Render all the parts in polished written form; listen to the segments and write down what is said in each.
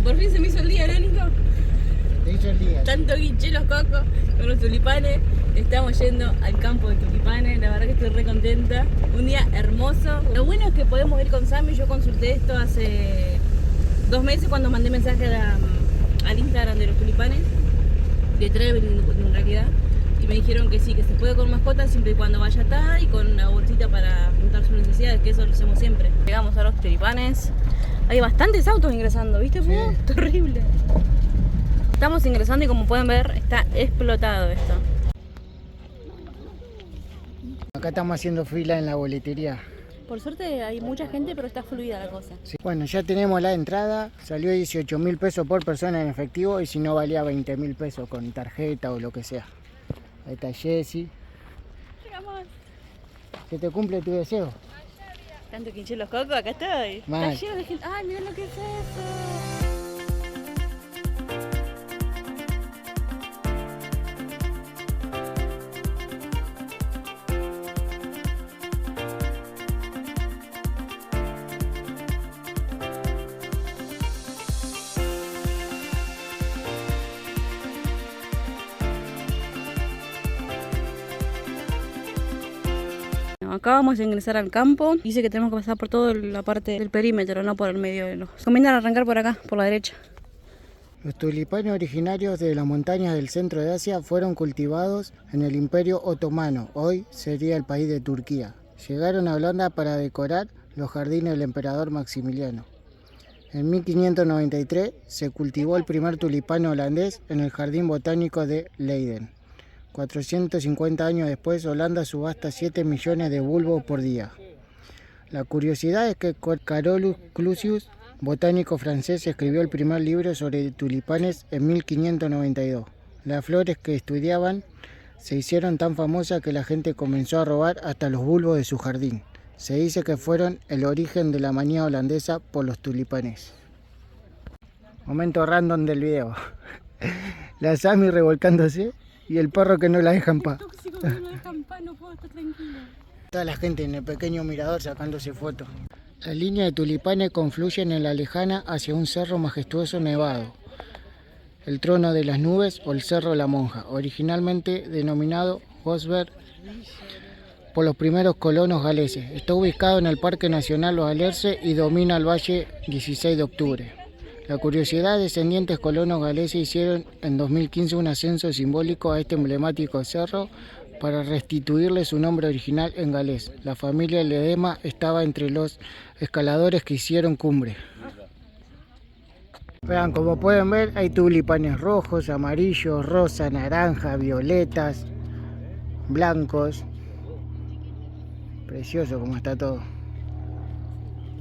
por fin se me hizo el día, ¿no, Nico? Te hizo el día. Tanto guinché los cocos con los tulipanes. Estamos yendo al campo de tulipanes. La verdad que estoy re contenta. Un día hermoso. Lo bueno es que podemos ir con Sammy. Yo consulté esto hace 2 meses cuando mandé mensaje al Instagram de los tulipanes. De Trevel en realidad. Y me dijeron que sí, que se puede con mascotas siempre y cuando vaya atada y con una bolsita para juntar sus necesidades, que eso lo hacemos siempre. Llegamos a los tulipanes. Hay bastantes autos ingresando, ¿viste? Sí. Terrible. Estamos ingresando y como pueden ver, está explotado esto. Acá estamos haciendo fila en la boletería. Por suerte hay mucha gente, pero está fluida la cosa. Sí. Bueno, ya tenemos la entrada. Salió 18.000 pesos por persona en efectivo y si no valía 20.000 pesos con tarjeta o lo que sea. Ahí está Jessy. Llegamos. ¿Se te cumple tu deseo? Tanto que hinché los cocos, acá estoy. Mal. Está lleno de gente. ¡Ay, mirá lo que es eso! Acá vamos a ingresar al campo. Dice que tenemos que pasar por toda la parte del perímetro, no por el medio de los... Comienzan arrancar por acá, por la derecha. Los tulipanes originarios de las montañas del centro de Asia fueron cultivados en el Imperio Otomano, hoy sería el país de Turquía. Llegaron a Holanda para decorar los jardines del emperador Maximiliano. En 1593 se cultivó el primer tulipán holandés en el Jardín Botánico de Leiden. 450 años después, Holanda subasta 7 millones de bulbos por día. La curiosidad es que Carolus Clusius, botánico francés, escribió el primer libro sobre tulipanes en 1592. Las flores que estudiaban se hicieron tan famosas que la gente comenzó a robar hasta los bulbos de su jardín. Se dice que fueron el origen de la manía holandesa por los tulipanes. Momento random del video. La Sammy revolcándose y el perro que no la deja en paz. Tóxico, que no deja en paz, no puedo estar tranquilo. Toda la gente en el pequeño mirador sacándose fotos. Las líneas de tulipanes confluyen en la lejana hacia un cerro majestuoso nevado, el trono de las nubes o el cerro de la monja, originalmente denominado Gosberg por los primeros colonos galeses. Está ubicado en el Parque Nacional Los Alerces y domina el Valle 16 de Octubre. La curiosidad, descendientes colonos galeses hicieron en 2015 un ascenso simbólico a este emblemático cerro para restituirle su nombre original en galés. La familia Ledema estaba entre los escaladores que hicieron cumbre. Vean, como pueden ver, hay tulipanes rojos, amarillos, rosa, naranja, violetas, blancos. Precioso como está todo.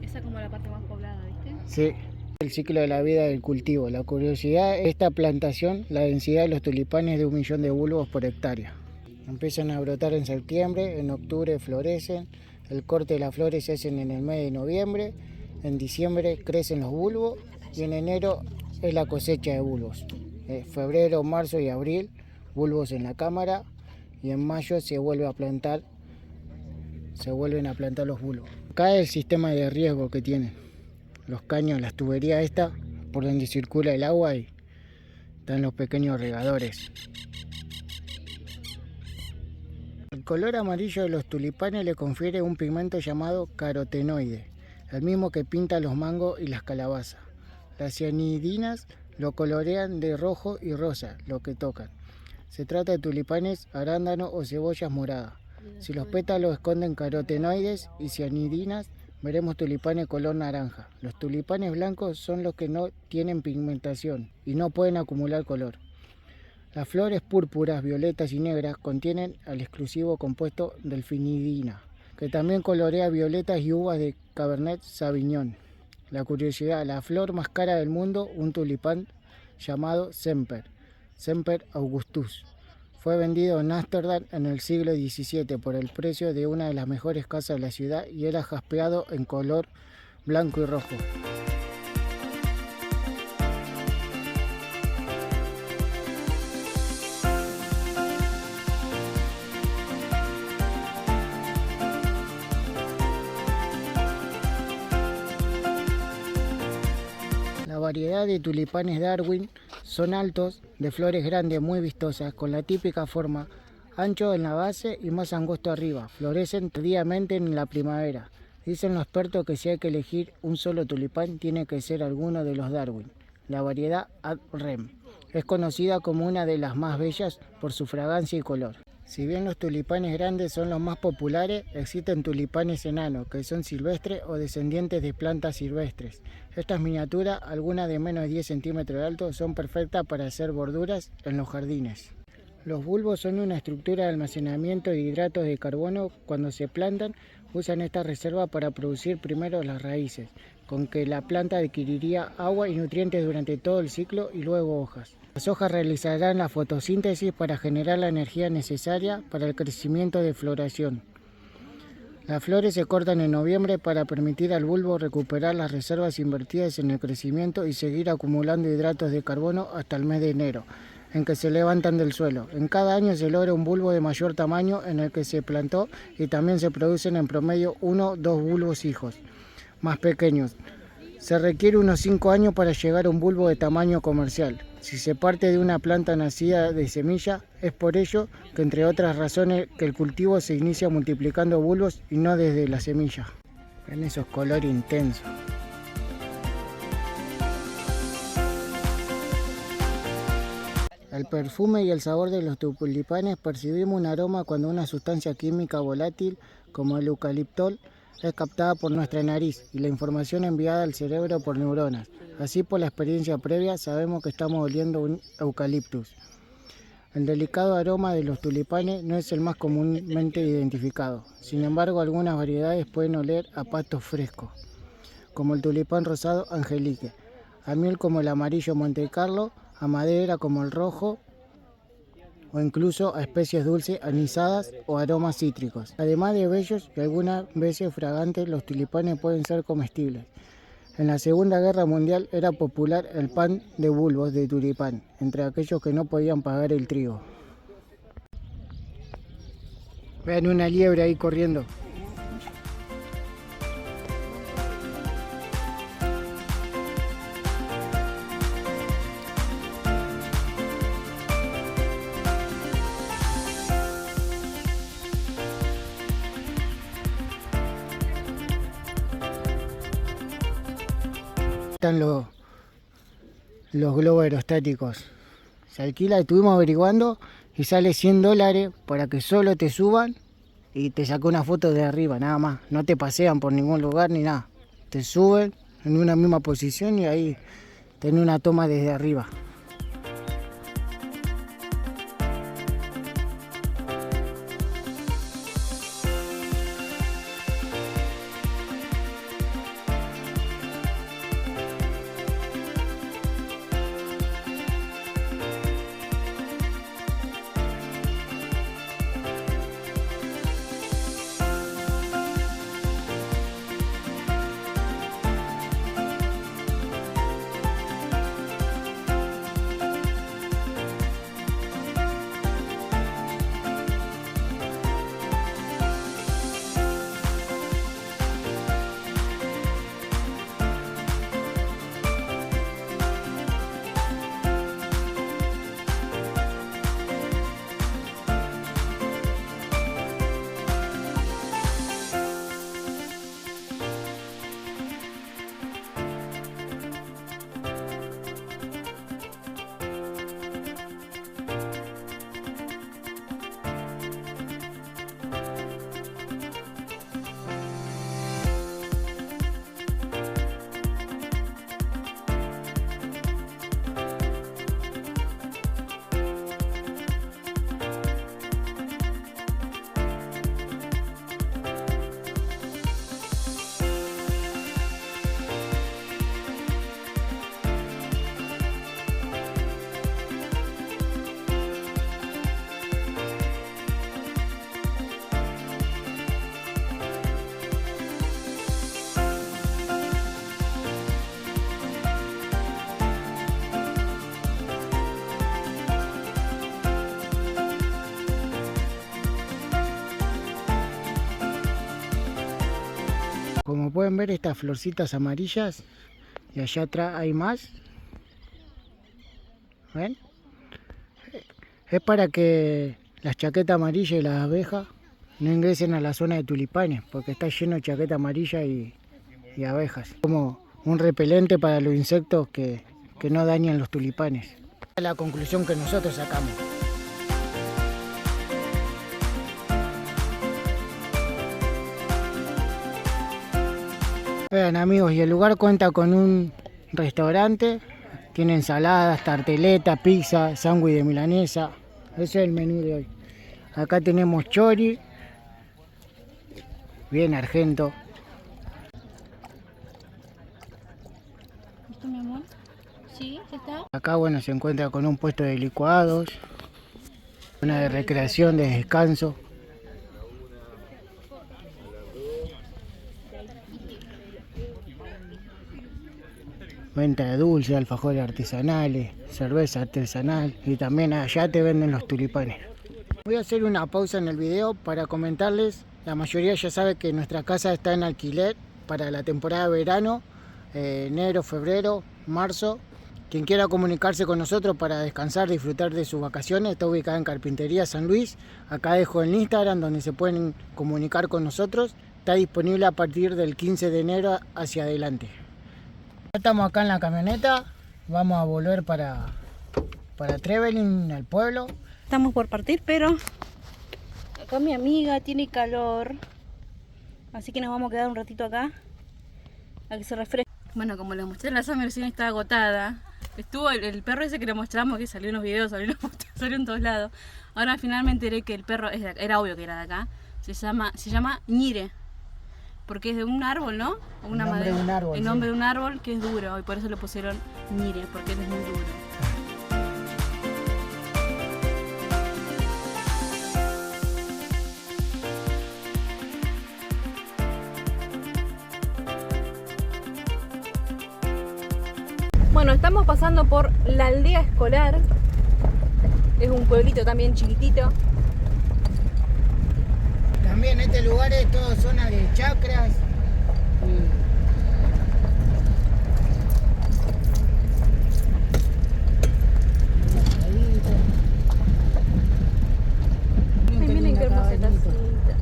Esa es como la parte más poblada, ¿viste? Sí. El ciclo de la vida del cultivo. La curiosidad de esta plantación, la densidad de los tulipanes de 1 millón de bulbos por hectárea. Empiezan a brotar en septiembre, en octubre florecen, el corte de las flores se hacen en el mes de noviembre, en diciembre crecen los bulbos y en enero es la cosecha de bulbos. Febrero, marzo y abril, bulbos en la cámara y en mayo se vuelven a plantar los bulbos. Acá es el sistema de riego que tienen. Los caños, las tuberías estas, por donde circula el agua y están los pequeños regadores. El color amarillo de los tulipanes le confiere un pigmento llamado carotenoide, el mismo que pinta los mangos y las calabazas. Las cianidinas lo colorean de rojo y rosa, lo que tocan. Se trata de tulipanes, arándanos o cebollas moradas. Si los pétalos esconden carotenoides y cianidinas, veremos tulipanes color naranja. Los tulipanes blancos son los que no tienen pigmentación y no pueden acumular color. Las flores púrpuras, violetas y negras contienen el exclusivo compuesto delfinidina, que también colorea violetas y uvas de Cabernet Sauvignon. La curiosidad, la flor más cara del mundo, un tulipán llamado Semper Augustus. Fue vendido en Ámsterdam en el siglo XVII por el precio de una de las mejores casas de la ciudad y era jaspeado en color blanco y rojo. variedad de tulipanes Darwin son altos, de flores grandes muy vistosas, con la típica forma, ancho en la base y más angosto arriba. Florecen tardíamente en la primavera. Dicen los expertos que si hay que elegir un solo tulipán, tiene que ser alguno de los Darwin. La variedad Ad Rem es conocida como una de las más bellas por su fragancia y color. Si bien los tulipanes grandes son los más populares, existen tulipanes enanos, que son silvestres o descendientes de plantas silvestres. Estas miniaturas, algunas de menos de 10 centímetros de alto, son perfectas para hacer borduras en los jardines. Los bulbos son una estructura de almacenamiento de hidratos de carbono. Cuando se plantan, usan esta reserva para producir primero las raíces, con que la planta adquiriría agua y nutrientes durante todo el ciclo y luego hojas. Las hojas realizarán la fotosíntesis para generar la energía necesaria para el crecimiento de floración. Las flores se cortan en noviembre para permitir al bulbo recuperar las reservas invertidas en el crecimiento y seguir acumulando hidratos de carbono hasta el mes de enero, en que se levantan del suelo. En cada año se logra un bulbo de mayor tamaño en el que se plantó y también se producen en promedio 1 o 2 bulbos hijos más pequeños. Se requiere unos 5 años para llegar a un bulbo de tamaño comercial. Si se parte de una planta nacida de semilla, es por ello que, entre otras razones, que el cultivo se inicia multiplicando bulbos y no desde la semilla. Ven esos colores intensos. El perfume y el sabor de los tulipanes. Percibimos un aroma cuando una sustancia química volátil como el eucaliptol es captada por nuestra nariz y la información enviada al cerebro por neuronas. Así, por la experiencia previa, sabemos que estamos oliendo un eucaliptus. El delicado aroma de los tulipanes no es el más comúnmente identificado. Sin embargo, algunas variedades pueden oler a pasto fresco, como el tulipán rosado Angelique, a miel como el amarillo Monte Carlo, a madera como el rojo, o incluso a especies dulces anisadas o aromas cítricos. Además de bellos y algunas veces fragantes, los tulipanes pueden ser comestibles. En la Segunda Guerra Mundial era popular el pan de bulbos de tulipán, entre aquellos que no podían pagar el trigo. Vean una liebre ahí corriendo. Están los globos aerostáticos. Se alquila, estuvimos averiguando y sale $100 para que solo te suban y te saque una foto de arriba, nada más. No te pasean por ningún lugar ni nada. Te suben en una misma posición y ahí tenés una toma desde arriba. Como pueden ver, estas florcitas amarillas, y allá atrás hay más, ¿Ven? Es para que las chaquetas amarillas y las abejas no ingresen a la zona de tulipanes, porque está lleno de chaqueta amarilla y abejas. Como un repelente para los insectos que no dañan los tulipanes. Esa es la conclusión que nosotros sacamos. Vean amigos, y el lugar cuenta con un restaurante, tiene ensaladas, tarteleta, pizza, sándwich de milanesa. Ese es el menú de hoy. Acá tenemos chori, bien argento. ¿Listo, mi amor? Sí, ¿ya está? Acá bueno, se encuentra con un puesto de licuados, una de recreación, de descanso. Venta de dulces, alfajores artesanales, cerveza artesanal y también allá te venden los tulipanes. Voy a hacer una pausa en el video para comentarles, la mayoría ya sabe que nuestra casa está en alquiler para la temporada de verano, enero, febrero, marzo. Quien quiera comunicarse con nosotros para descansar, disfrutar de sus vacaciones, está ubicada en Carpintería San Luis. Acá dejo el Instagram donde se pueden comunicar con nosotros. Está disponible a partir del 15 de enero hacia adelante. Estamos acá en la camioneta, vamos a volver para Trevelin, al pueblo. Estamos por partir, pero acá mi amiga tiene calor, así que nos vamos a quedar un ratito acá a que se refresque. Bueno, como les mostré, la Sami recién estaba agotada. Estuvo el perro ese que le mostramos, que salió en los videos, salió en todos lados. Ahora finalmente enteré que el perro era obvio que era de acá. Se llama Ñire, porque es de un árbol, ¿no? Una madera. Un árbol, el nombre de un árbol que es duro, y por eso le pusieron Ñire, porque él es muy duro. Bueno, estamos pasando por la aldea escolar. Es un pueblito también chiquitito. También este lugar es todo zona de chacras. Ay, miren qué hermosa casita.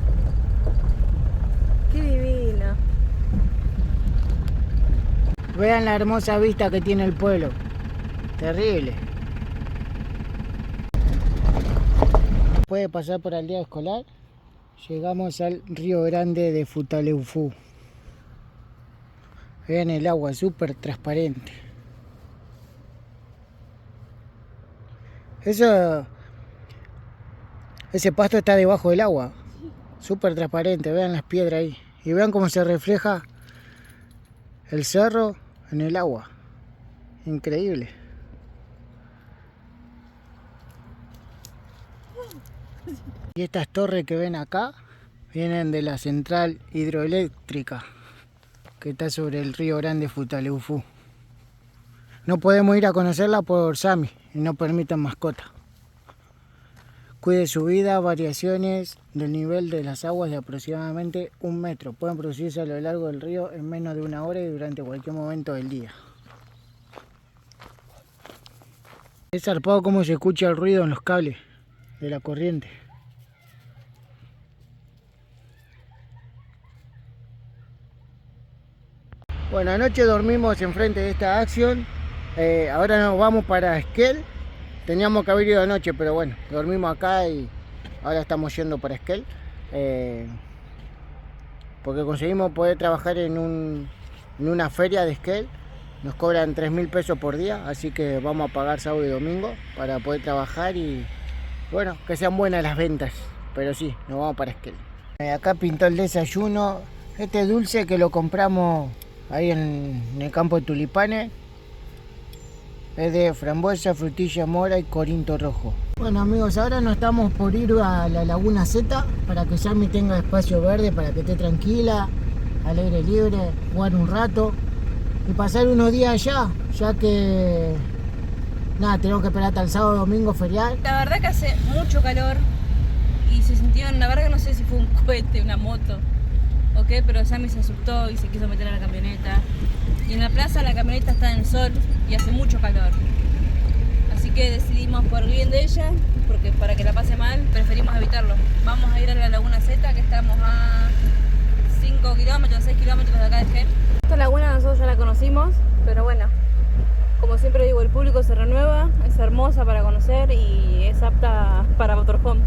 Qué divino. Vean la hermosa vista que tiene el pueblo. Terrible. Puede pasar por aldea escolar. Llegamos al río grande de Futaleufú. Vean el agua, súper transparente. Ese pasto está debajo del agua. Súper transparente, vean las piedras ahí. Y vean cómo se refleja el cerro en el agua. Increíble. Y estas torres que ven acá vienen de la central hidroeléctrica que está sobre el río grande Futaleufú. No podemos ir a conocerla por Sami y no permiten mascota. Cuide su vida, variaciones del nivel de las aguas de aproximadamente 1 metro. Pueden producirse a lo largo del río en menos de 1 hora y durante cualquier momento del día. Es zarpado cómo se escucha el ruido en los cables de la corriente. Bueno, anoche dormimos enfrente de esta acción. Ahora nos vamos para Esquel. Teníamos que haber ido anoche, pero bueno, dormimos acá y ahora estamos yendo para Esquel. Porque conseguimos poder trabajar en una feria de Esquel. Nos cobran 3.000 pesos por día, así que vamos a pagar sábado y domingo para poder trabajar y bueno, que sean buenas las ventas. Pero sí, nos vamos para Esquel. Acá pintó el desayuno. Este dulce que lo compramos ahí en el campo de tulipanes. Es de frambuesa, frutilla mora y corinto rojo. Bueno amigos, ahora nos estamos por ir a la Laguna Z para que Sami tenga espacio verde, para que esté tranquila, al aire libre, jugar un rato y pasar unos días allá, ya que nada, tenemos que esperar hasta el sábado domingo ferial. La verdad que hace mucho calor y se sintió, la verdad que no sé si fue un cohete, una moto o qué, pero Sami se asustó y se quiso meter a la camioneta. Y en la plaza la camioneta está en el sol y hace mucho calor. Así que bien de ella, porque para que la pase mal preferimos evitarlo. Vamos a ir a la Laguna Z, que estamos a 5 kilómetros, 6 kilómetros de acá de Gel. Esta laguna nosotros ya la conocimos, pero bueno, como siempre digo, el público se renueva, es hermosa para conocer y es apta para motorhome.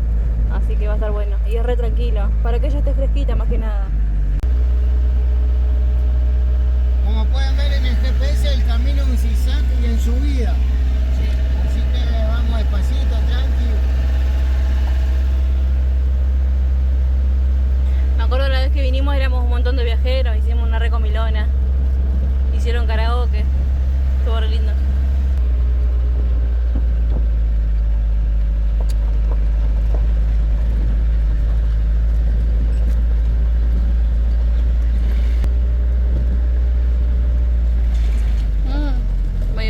Así que va a estar bueno. Y es re tranquilo, para que ella esté fresquita más que nada. Como pueden ver en el GPS, el camino es un zigzag y en subida. Sí. Así que vamos despacito, tranquilo. Me acuerdo la vez que vinimos éramos un montón de viajeros, hicimos una recomilona. Hicieron karaoke. Estuvo re lindo.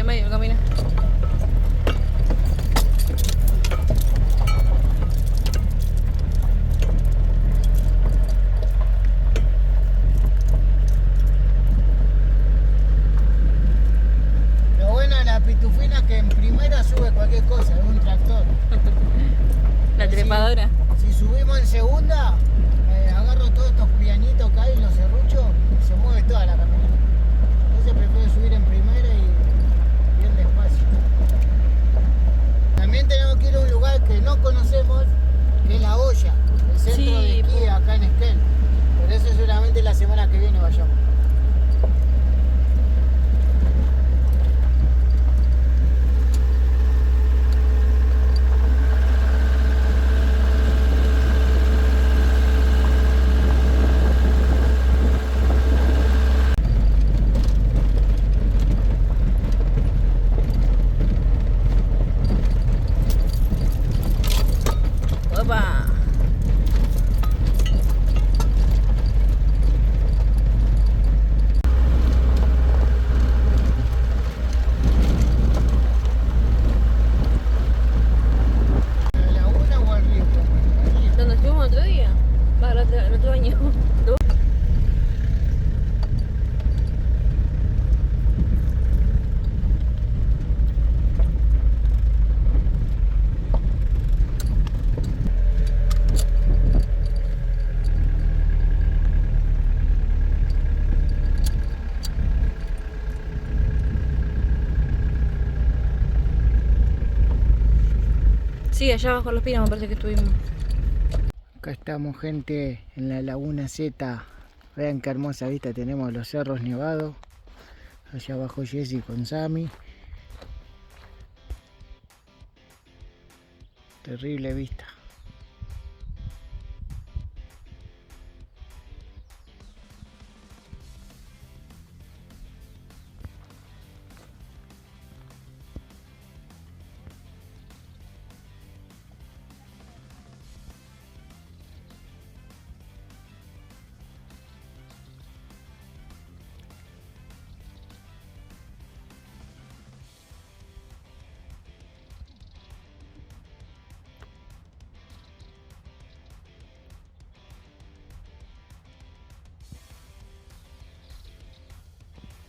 Medio el camino. Lo bueno de la pitufina es que en primera sube cualquier cosa, es un tractor. La trepadora. Si subimos en segunda, agarro todos estos pianitos que hay en los serruchos y se mueve toda la camioneta. Entonces prefiero subir en primera y bien despacio. También tenemos que ir a un lugar que no conocemos, que es La Olla, el centro Sí, de esquí acá en Esquel. Por eso seguramente la semana que viene vayamos. Opa. ¿A la laguna o al río? Al río. ¿Dónde estuvimos otro día? Va, el otro año. Sí, allá abajo los pinos me parece que estuvimos. Acá estamos, gente, en la Laguna Z. Vean qué hermosa vista tenemos, los cerros nevados. Allá abajo Jessy con Sammy. Terrible vista.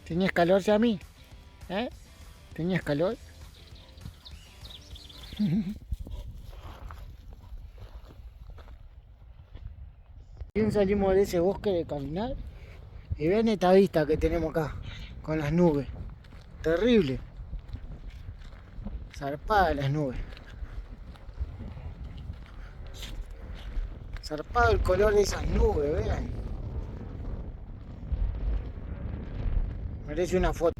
¿Tenías calor, Sammy? ¿Eh? ¿Tenías calor? Bien, salimos de ese bosque de caminar y ven esta vista que tenemos acá con las nubes. Terrible. Zarpada las nubes. Zarpado el color de esas nubes, vean. Merece una foto.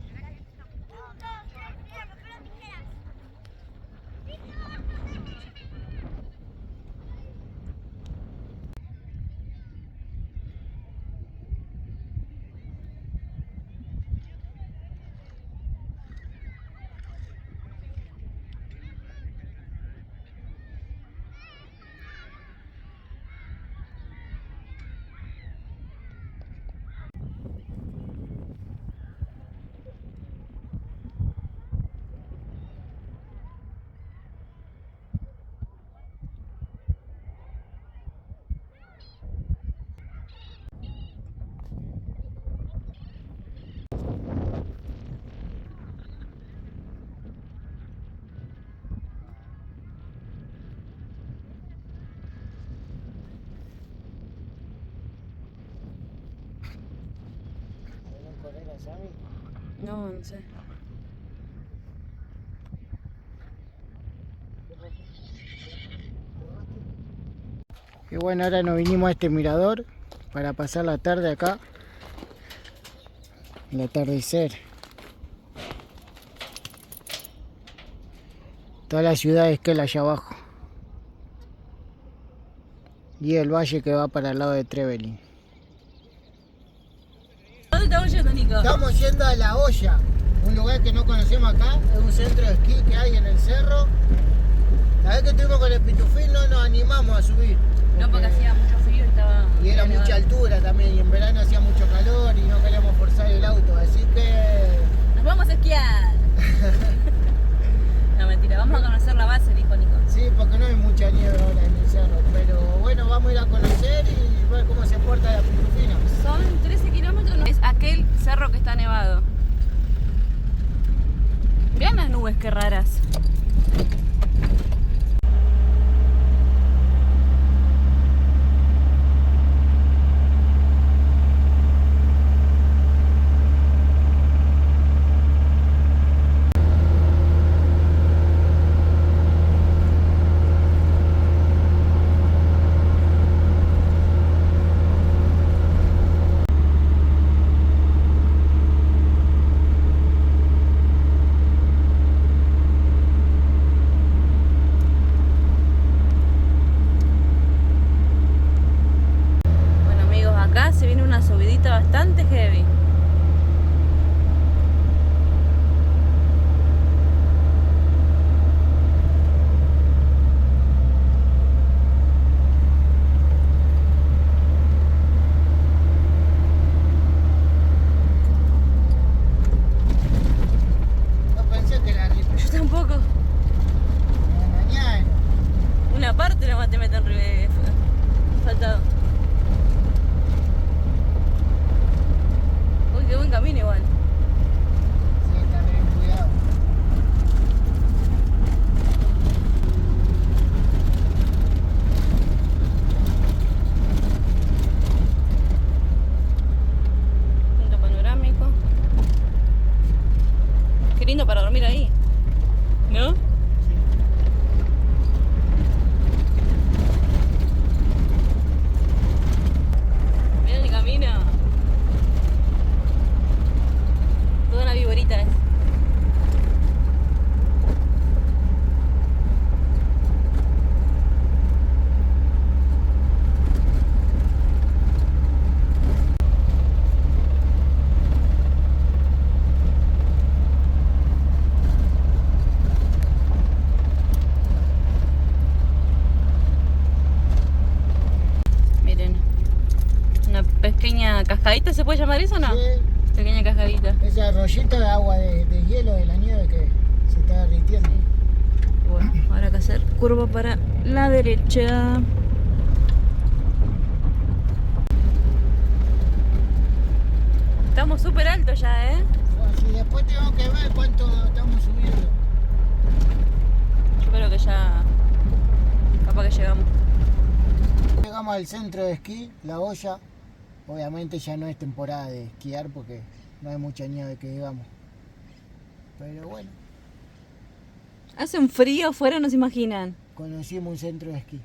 11. Y bueno, ahora nos vinimos a este mirador para pasar la tarde acá. El atardecer. Toda la ciudad de Esquel allá abajo. Y el valle que va para el lado de Trevelin. ¿Dónde estamos yendo, Nico? Estamos yendo a La Olla, un lugar que no conocemos acá. Es un centro de esquí que hay en el cerro. La vez que estuvimos con el Pitufín no nos animamos a subir. No, porque hacía mucho frío y estaba... Y era mucha altura también, y en verano hacía mucho calor y no queríamos forzar el auto, así que... ¡Nos vamos a esquiar! No, mentira, vamos a conocer la base, dijo Nico. Sí, porque no hay mucha nieve ahora en el cerro, pero bueno, vamos a ir a conocer y ver cómo se porta la Pitufina. Son 13 kilómetros, ¿no? Es aquel cerro que está nevado. Vean las nubes, qué raras. Se viene una subidita bastante heavy. No pensé que era rico. Yo tampoco. Mañana. Una parte nomás te meten faltado. Qué buen camino igual. Sí, está bien cuidado. Punto panorámico. Qué lindo para dormir ahí. ¿No? Mira el camino. Toda una viborita es. Miren, una pequeña cascadita, ¿se puede llamar eso o no? Sí. Pequeña cascadita. Ese arroyito de agua de hielo de la nieve que se está derritiendo. Y bueno, ahora hay que hacer curva para la derecha. Estamos súper altos ya, ¿eh? Bueno, sí, después tengo que ver cuánto estamos subiendo. Yo creo que ya... capaz que llegamos. Llegamos al centro de esquí, La Olla. Obviamente ya no es temporada de esquiar porque no hay mucha nieve que digamos. Pero bueno, Hace un frío afuera, no se imaginan. conocimos un centro de esquí.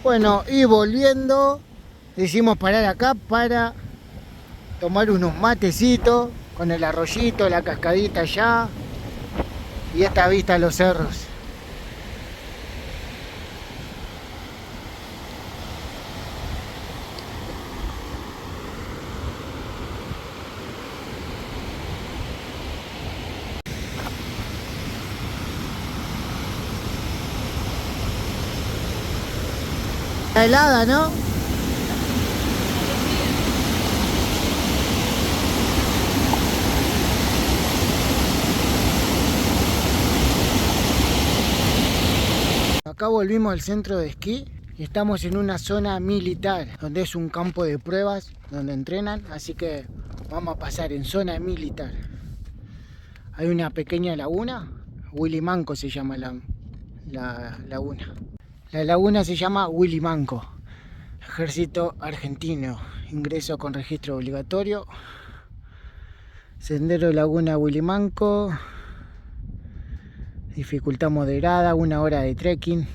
Bueno, y volviendo, decidimos parar acá para tomar unos matecitos con el arroyito, la cascadita allá y esta vista a los cerros. Está helada, ¿no? Acá volvimos al centro de esquí y estamos en una zona militar, donde es un campo de pruebas, donde entrenan, así que vamos a pasar en zona militar. Hay una pequeña laguna, Willy Manco se llama la laguna. La laguna se llama Willy Manco, Ejército Argentino, ingreso con registro obligatorio. Sendero Laguna Willy Manco, dificultad moderada, 1 hora de trekking.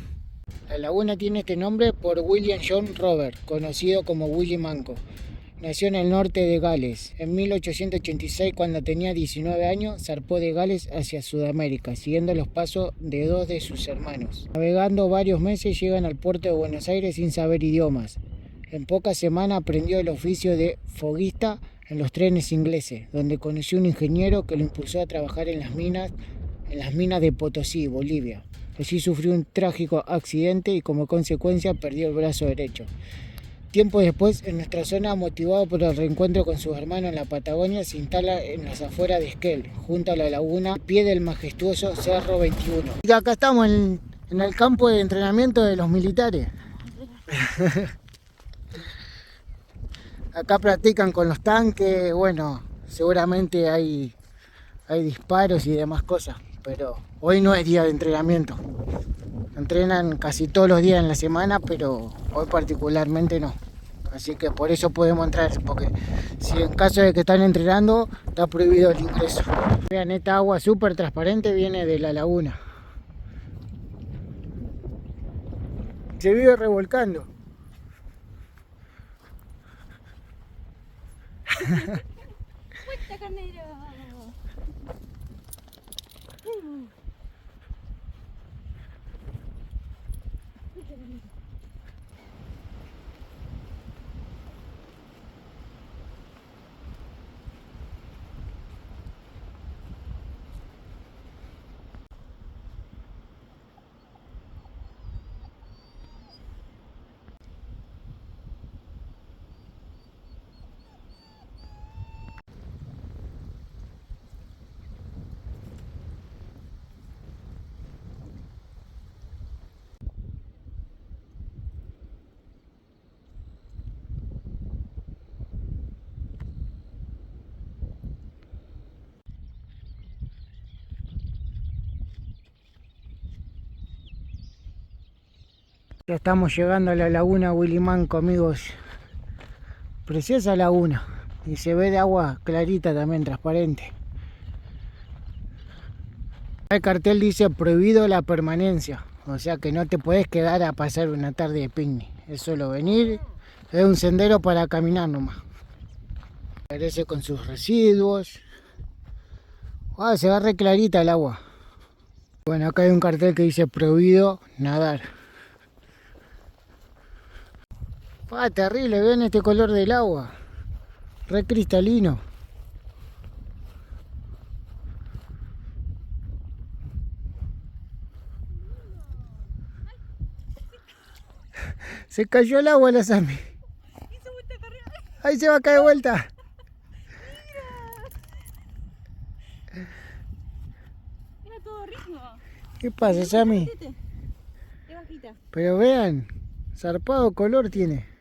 La laguna tiene este nombre por William John Robert, conocido como Willy Manco. Nació en el norte de Gales. En 1886, cuando tenía 19 años, zarpó de Gales hacia Sudamérica, siguiendo los pasos de 2 de sus hermanos. Navegando varios meses, llegan al puerto de Buenos Aires sin saber idiomas. En pocas semanas aprendió el oficio de foguista en los trenes ingleses, donde conoció un ingeniero que lo impulsó a trabajar en las minas de Potosí, Bolivia. Allí sufrió un trágico accidente y como consecuencia perdió el brazo derecho. Tiempo después, en nuestra zona, motivado por el reencuentro con sus hermanos en la Patagonia, se instala en las afueras de Esquel, junto a la laguna, al pie del majestuoso Cerro 21. Y acá estamos en el campo de entrenamiento de los militares. Acá practican con los tanques, bueno, seguramente hay disparos y demás cosas, pero hoy no es día de entrenamiento. Entrenan casi todos los días en la semana, pero hoy particularmente no. Así que por eso podemos entrar, porque si en caso de que están entrenando, está prohibido el ingreso. Vean, esta agua súper transparente viene de la laguna. Se vive revolcando. ¡Cuesta, carnero! Ya estamos llegando a la laguna Willy Manco, amigos. Preciosa laguna. Y se ve de agua clarita también, transparente. El cartel dice prohibido la permanencia. O sea que no te puedes quedar a pasar una tarde de picnic. Es solo venir. Es un sendero para caminar nomás. Parece con sus residuos. Se va re clarita el agua. Bueno, acá hay un cartel que dice prohibido nadar. Terrible, ven este color del agua. Re cristalino. Se cayó el agua la Sami. Ahí se va a caer de vuelta. Era todo ritmo. ¿Qué pasa, Sami? Pero vean, zarpado color tiene.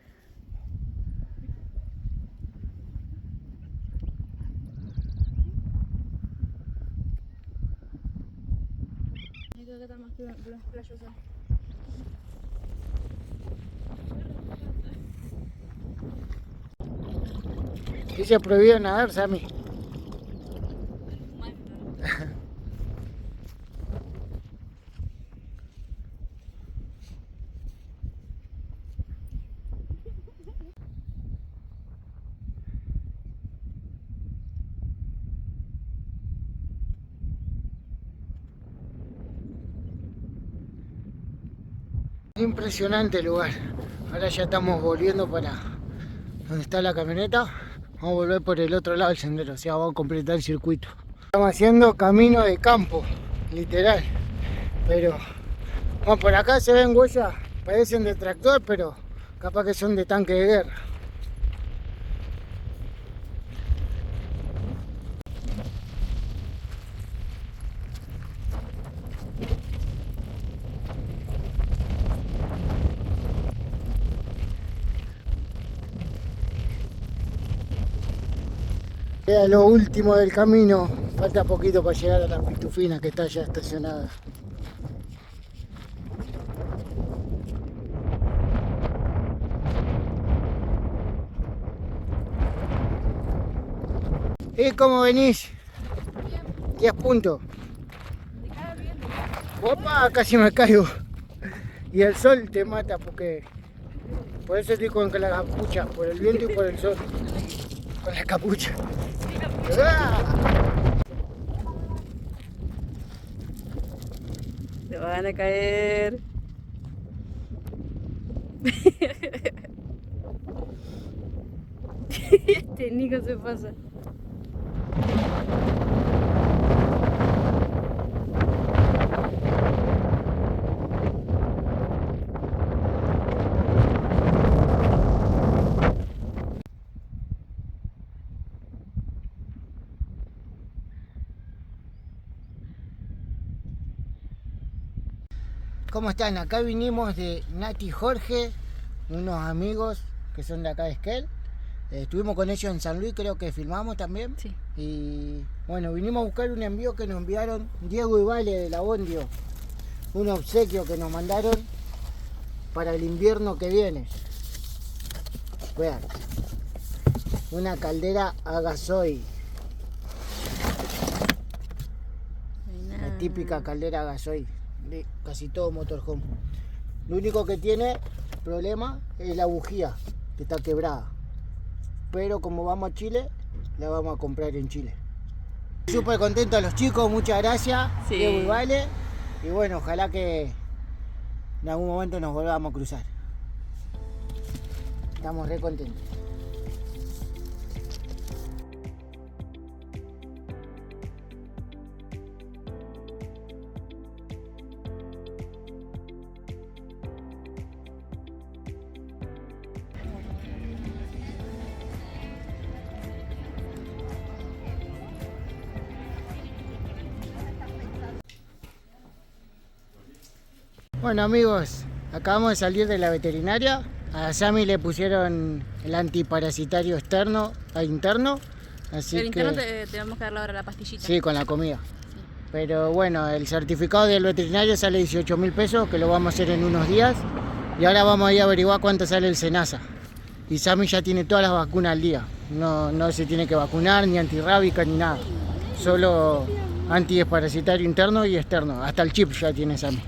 Dice prohibido nadar, Sami. Impresionante el lugar. Ahora ya estamos volviendo para donde está la camioneta. Vamos a volver por el otro lado del sendero, o sea, vamos a completar el circuito. Estamos haciendo camino de campo, literal. Pero bueno, por acá se ven huellas, parecen de tractor, pero Capaz que son de tanque de guerra. Queda lo último del camino, falta poquito para llegar a la Pitufina que está ya estacionada. ¿Y cómo venís? 10 puntos. Opa, casi me caigo. Y el sol te mata porque... Por eso estoy con la capucha, por el viento y por el sol. Con la capucha. Se van a caer. Este Nico se pasa. ¿Cómo están? Acá vinimos de Nati y Jorge, unos amigos que son de acá de Esquel. Estuvimos con ellos en San Luis, creo que filmamos también. Sí. Y bueno, vinimos a buscar un envío que nos enviaron Diego y Vale de la Bondio. Un obsequio que nos mandaron para el invierno que viene. Vean, una caldera a gasoil. La típica caldera a gasoil de casi todo motorhome. Lo único que tiene problema es la bujía, que está quebrada. Pero como vamos a Chile, la vamos a comprar en Chile. Súper contento a los chicos, muchas gracias, Sí. Diego y Vale. Y bueno, ojalá que en algún momento nos volvamos a cruzar. Estamos re contentos. Bueno amigos, acabamos de salir de la veterinaria. A Sammy le pusieron el antiparasitario externo e interno. Así El que interno te vamos a dar ahora la pastillita. sí, con la comida. Pero bueno, el certificado del veterinario sale 18.000 pesos, que lo vamos a hacer en unos días. Y ahora vamos a ir a averiguar cuánto sale el Senasa. Y Sammy ya tiene todas las vacunas al día. No se tiene que vacunar, ni antirrábica, ni nada. Solo antiparasitario interno y externo. Hasta el chip ya tiene Sammy.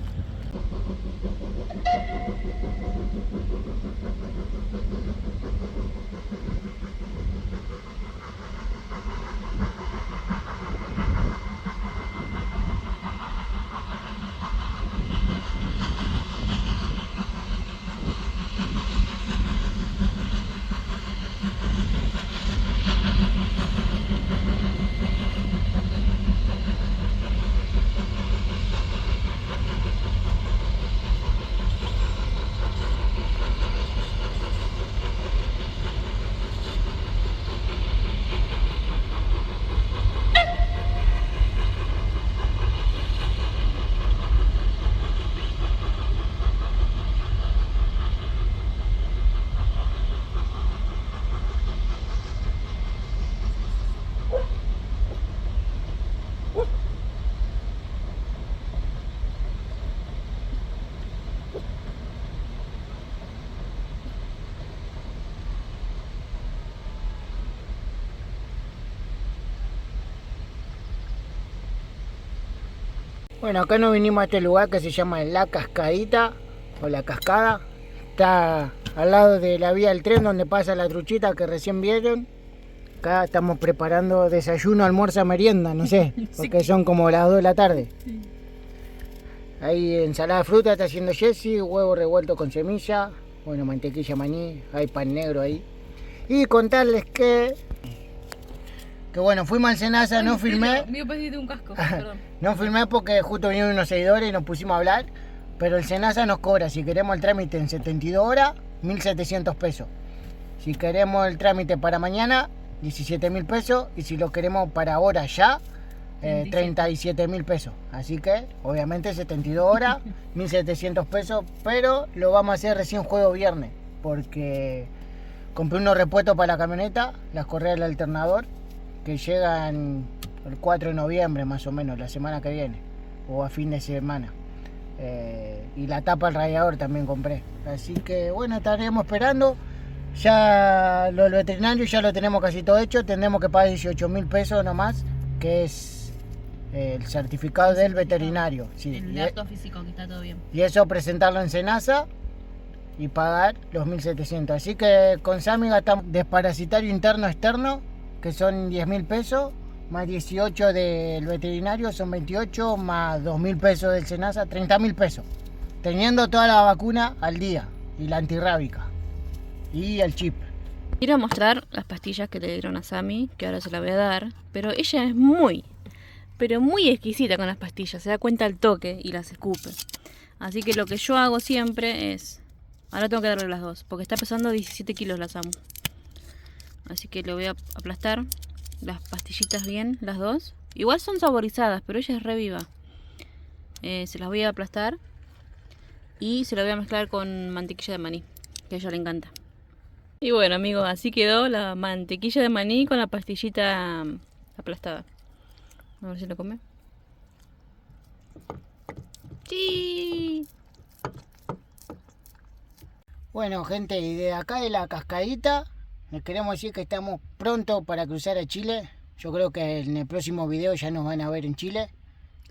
Bueno, acá nos vinimos a este lugar que se llama La Cascadita o La Cascada. Está al lado de la vía del tren donde pasa la truchita que recién vieron. Acá estamos preparando desayuno, almuerzo, merienda, no sé, porque son como las 2 de la tarde. Ahí ensalada de fruta está haciendo Jessy, huevo revuelto con semilla, bueno, mantequilla maní, hay pan negro ahí. Y contarles que bueno, fuimos al Senasa, no filmé. Me pediste un casco, perdón. No filmé porque justo vinieron unos seguidores y nos pusimos a hablar. Pero el Senasa nos cobra, si queremos el trámite en 72 horas 1.700 pesos. Si queremos el trámite para mañana, 17.000 pesos. Y si lo queremos para ahora ya, 37.000 pesos. Así que, obviamente, 72 horas, 1.700 pesos. Pero lo vamos a hacer recién jueves viernes. Porque compré unos repuestos para la camioneta, las correas del alternador, que llegan el 4 de noviembre más o menos, la semana que viene. O a fin de semana. Y la tapa al radiador también compré. Así que, bueno, estaremos esperando. Ya lo del veterinario ya lo tenemos casi todo hecho. Tendremos que pagar 18.000 pesos nomás, que es el certificado del veterinario. Sí, El dato físico, que está todo bien. Y eso presentarlo en Senasa y pagar los 1.700. Así que con Sammy gastamos desparasitario interno externo, que son 10.000 pesos, más 18 del veterinario, son 28, más 2.000 pesos del Senasa, 30.000 pesos. Teniendo toda la vacuna al día y la antirrábica. Y el chip. Quiero mostrar las pastillas que le dieron a Sammy, que ahora se las voy a dar, pero ella es muy exquisita con las pastillas, se da cuenta al toque y las escupe. Así que lo que yo hago siempre es, ahora tengo que darle las dos, porque está pesando 17 kilos la Samu. Así que le voy a aplastar las pastillitas bien, las dos. Igual son saborizadas, pero ella es re viva. Se las voy a aplastar y se las voy a mezclar con mantequilla de maní, que a ella le encanta. Y bueno, amigos, así quedó la mantequilla de maní con la pastillita aplastada. A ver si lo come. ¡Sí! Bueno, gente, y de acá de la cascadita, les queremos decir que estamos pronto para cruzar a Chile. Yo creo que en el próximo video ya nos van a ver en Chile.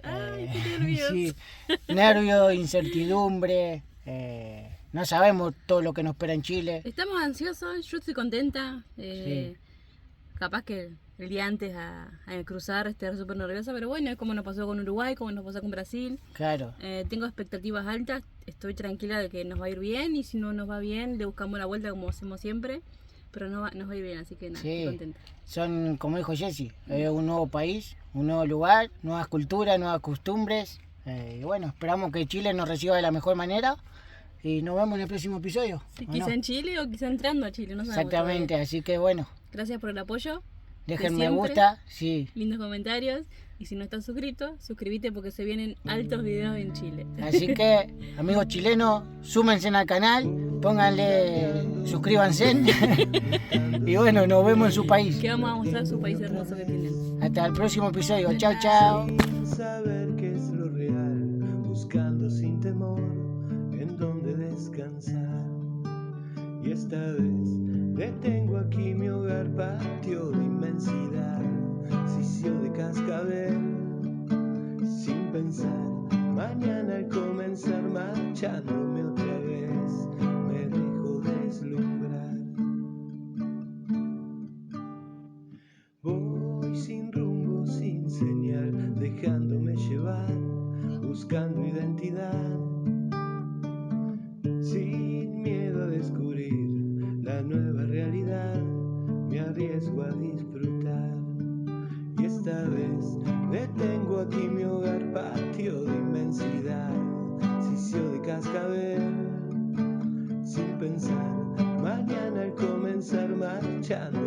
¡Ay, qué nervios! Sí, nervios, incertidumbre. No sabemos todo lo que nos espera en Chile. Estamos ansiosos, yo estoy contenta. Sí. Capaz que el día antes a cruzar esté súper nerviosa, pero bueno, es como nos pasó con Uruguay, como nos pasó con Brasil. Claro. Tengo expectativas altas, estoy tranquila de que nos va a ir bien, y si no nos va bien, le buscamos la vuelta como hacemos siempre, pero nos va a ir bien, así que nada, Sí. estoy contenta. Son, como dijo Jessy, un nuevo país, un nuevo lugar, nuevas culturas, nuevas costumbres. Y bueno, esperamos que Chile nos reciba de la mejor manera. Y nos vemos en el próximo episodio. Sí, quizá en Chile o quizá entrando a Chile, no sabemos. Exactamente, Todavía. así que bueno. Gracias por el apoyo. Dejen de me siempre, gusta, sí. lindos comentarios. Y si no estás suscrito, suscríbete porque se vienen altos videos en Chile. Así que, amigos chilenos, súmense al canal, pónganle, suscríbanse. Y bueno, nos vemos en su país. Que vamos a mostrar su país hermoso que tienen. Hasta el próximo episodio. Chao, chao. Saber qué es lo real, buscando sin temor en donde descansar. Y esta vez detengo aquí mi hogar, patio de inmensidad, sitio de cascabel. Sin pensar, mañana al comenzar marchándome otra vez, me dejo deslumbrar. Voy sin rumbo, sin señal, dejándome llevar, buscando identidad, sin miedo a descubrir la nueva realidad, me arriesgo a disfrutar. Y esta vez detengo aquí mi hogar, patio de inmensidad, sitio de cascabel. Sin pensar, mañana al comenzar marchando